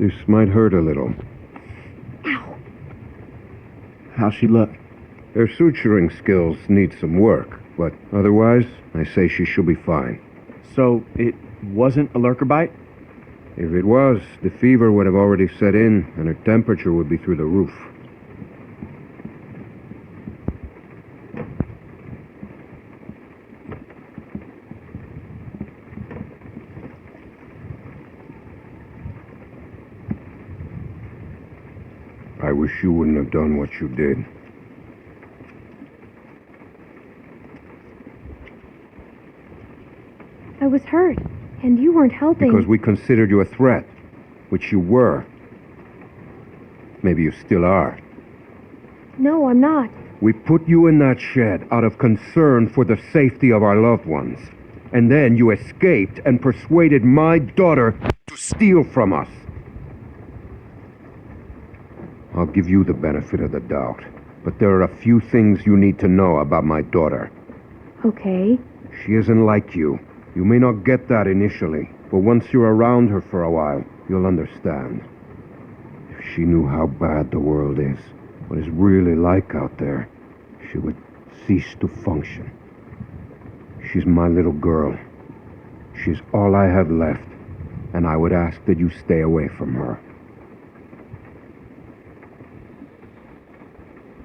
This might hurt a little. Ow. How's she look? Her suturing skills need some work, but otherwise, I say she should be fine. So, it wasn't a lurker bite? If it was, the fever would have already set in, and her temperature would be through the roof. I wish you wouldn't have done what you did. I was hurt, and you weren't helping. Because we considered you a threat, which you were. Maybe you still are. No, I'm not. We put you in that shed out of concern for the safety of our loved ones. And then you escaped and persuaded my daughter to steal from us. I'll give you the benefit of the doubt, but there are a few things you need to know about my daughter. Okay. She isn't like you. You may not get that initially, but once you're around her for a while, you'll understand. If she knew how bad the world is, what it's really like out there, she would cease to function. She's my little girl. She's all I have left, and I would ask that you stay away from her.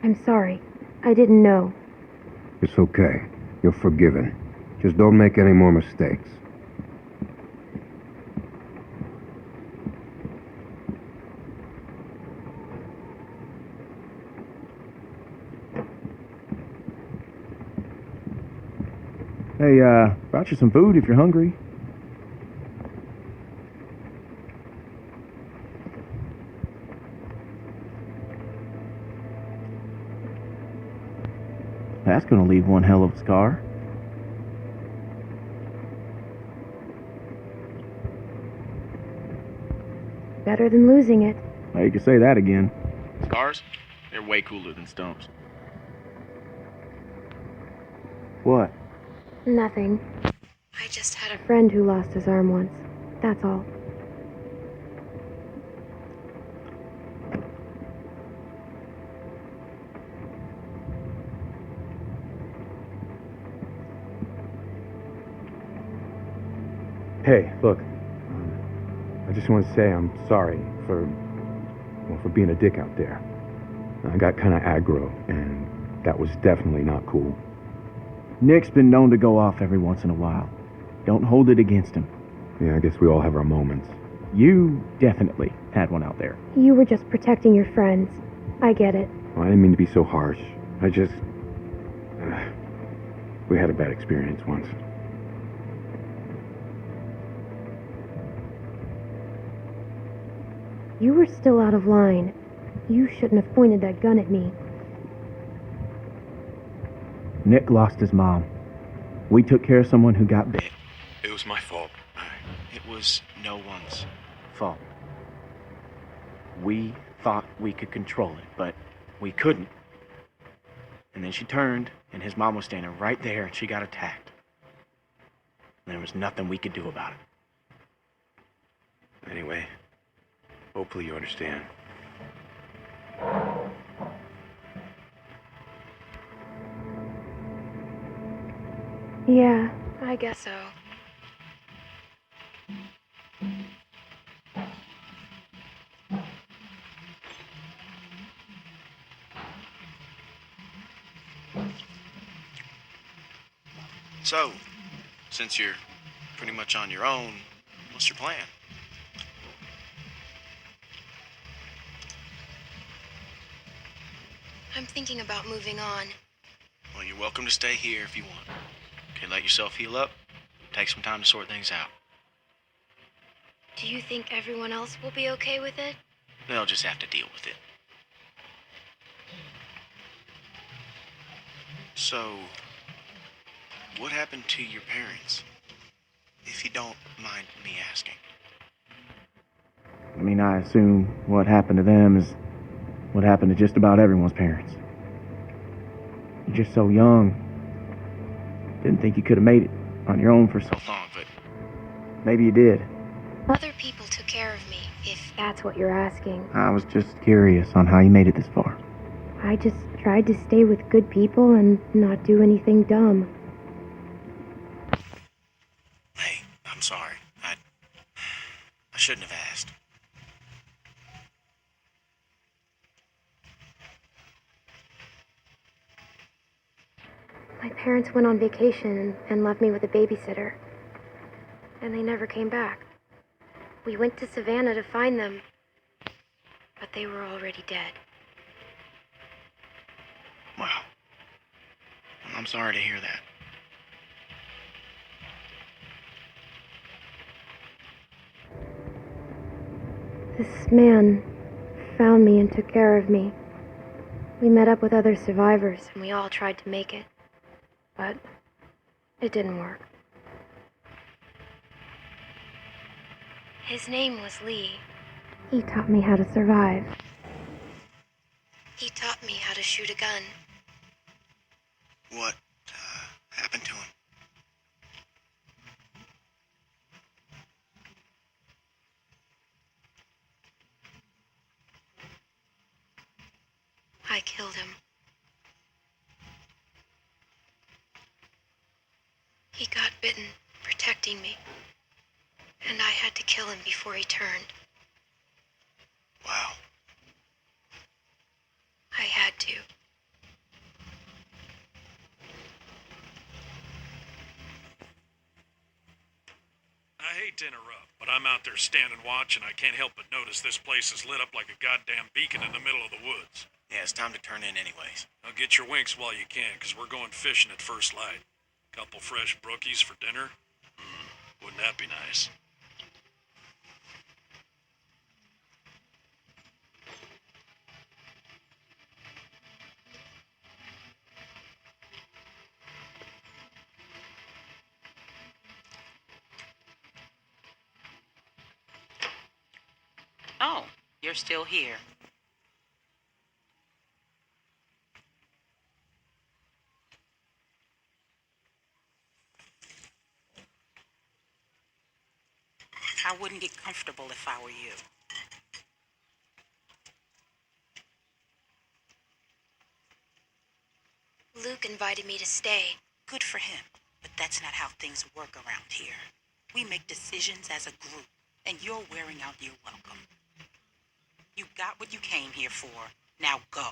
I'm sorry. I didn't know. It's okay. You're forgiven. Just don't make any more mistakes. Hey, brought you some food if you're hungry. That's gonna leave one hell of a scar. Better than losing it. Well, you could say that again. Scars? They're way cooler than stumps. What? Nothing. I just had a friend who lost his arm once. That's all. Hey, look. I just want to say I'm sorry for being a dick out there. I got kind of aggro, and that was definitely not cool. Nick's been known to go off every once in a while. Don't hold it against him. Yeah, I guess we all have our moments. You definitely had one out there. You were just protecting your friends. I get it. Well, I didn't mean to be so harsh. I just... we had a bad experience once. You were still out of line. You shouldn't have pointed that gun at me. Nick lost his mom. We took care of someone who got bit. It was my fault. It was no one's fault. We thought we could control it, but we couldn't. And then she turned, and his mom was standing right there, and she got attacked. And there was nothing we could do about it. Anyway, hopefully you understand. Yeah, I guess so. So, since you're pretty much on your own, what's your plan? I'm thinking about moving on. Well, you're welcome to stay here if you want. Okay, let yourself heal up. Take some time to sort things out. Do you think everyone else will be okay with it? They'll just have to deal with it. So, what happened to your parents? If you don't mind me asking. I mean, I assume what happened to them is what happened to just about everyone's parents. You're just so young. Didn't think you could have made it on your own for so long, Long, but maybe you did. Other people took care of me. If that's what you're asking. I was just curious on how you made it this far. I just tried to stay with good people and not do anything dumb. Hey, I'm sorry. I shouldn't have asked. My parents went on vacation and left me with a babysitter. And they never came back. We went to Savannah to find them, but they were already dead. Wow. I'm sorry to hear that. This man found me and took care of me. We met up with other survivors and we all tried to make it. But it didn't work. His name was Lee. He taught me how to survive. He taught me how to shoot a gun. What happened to him? I killed him. He got bitten, protecting me. And I had to kill him before he turned. Wow. I had to. I hate to interrupt, but I'm out there standing watch and I can't help but notice this place is lit up like a goddamn beacon in the middle of the woods. Yeah, it's time to turn in anyways. Now get your winks while you can, because we're going fishing at first light. Couple fresh brookies for dinner? Wouldn't that be nice? Oh, you're still here. I wouldn't get comfortable if I were you. Luke invited me to stay. Good for him, but that's not how things work around here. We make decisions as a group, and you're wearing out your welcome. You got what you came here for. Now go.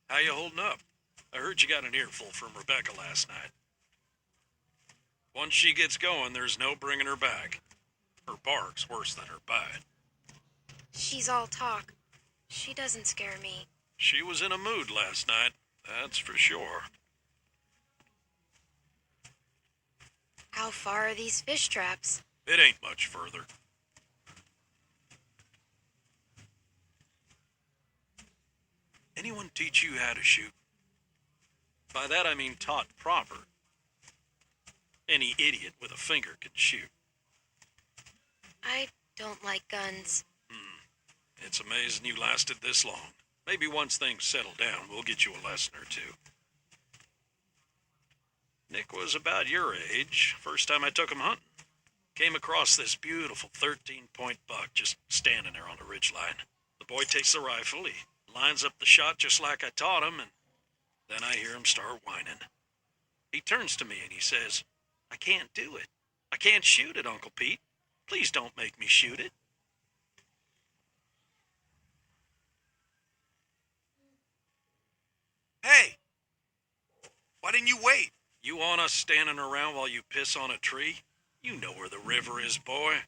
How you holding up? I heard you got an earful from Rebecca last night. Once she gets going, there's no bringing her back. Her bark's worse than her bite. She's all talk. She doesn't scare me. She was in a mood last night, that's for sure. How far are these fish traps? It ain't much further. Anyone teach you how to shoot? By that I mean taught proper. Any idiot with a finger can shoot. I don't like guns. It's amazing you lasted this long. Maybe once things settle down, we'll get you a lesson or two. Nick was about your age, first time I took him hunting. Came across this beautiful 13-point buck just standing there on the ridgeline. The boy takes the rifle, he lines up the shot just like I taught him, and then I hear him start whining. He turns to me and he says, "I can't do it. I can't shoot it, Uncle Pete. Please don't make me shoot it." Hey! Why didn't you wait? You want us standing around while you piss on a tree? You know where the river is, boy.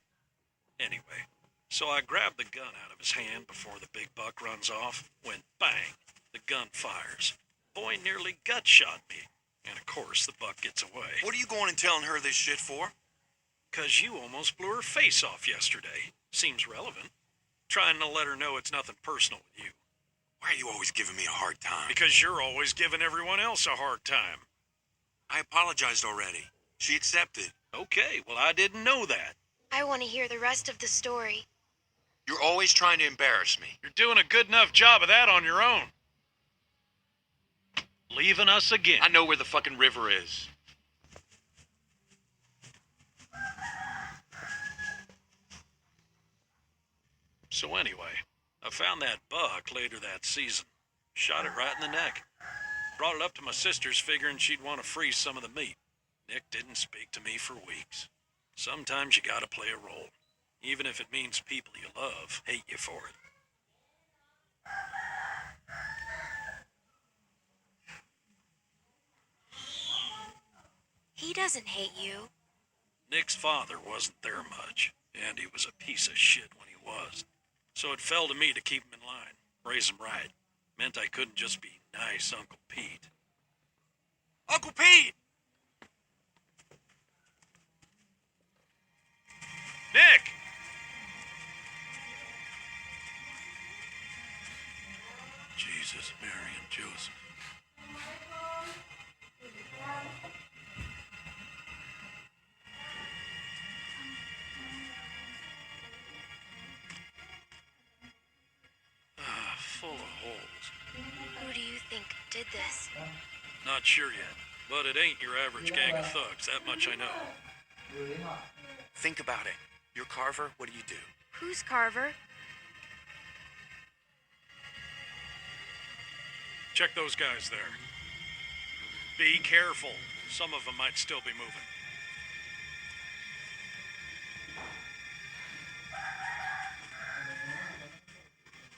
Anyway, so I grabbed the gun out of his hand before the big buck runs off, when bang, the gun fires. Boy nearly gut shot me, and of course the buck gets away. What are you going and telling her this shit for? 'Cause you almost blew her face off yesterday. Seems relevant. Trying to let her know it's nothing personal with you. Why are you always giving me a hard time? Because you're always giving everyone else a hard time. I apologized already. She accepted. Okay, well, I didn't know that. I want to hear the rest of the story. You're always trying to embarrass me. You're doing a good enough job of that on your own. Leaving us again. I know where the fucking river is. So anyway, I found that buck later that season. Shot it right in the neck. Brought it up to my sister's figuring she'd want to freeze some of the meat. Nick didn't speak to me for weeks. Sometimes you gotta play a role, even if it means people you love hate you for it. He doesn't hate you. Nick's father wasn't there much, and he was a piece of shit when he was. So it fell to me to keep him in line, raise him right. Meant I couldn't just be nice Uncle Pete. Uncle Pete! Nick! Jesus, Mary, and Joseph. Full of holes. Who do you think did this? Not sure yet, but it ain't your average gang of thugs, that much I know. Think about it. You're Carver, what do you do? Who's Carver? Check those guys there. Be careful. Some of them might still be moving.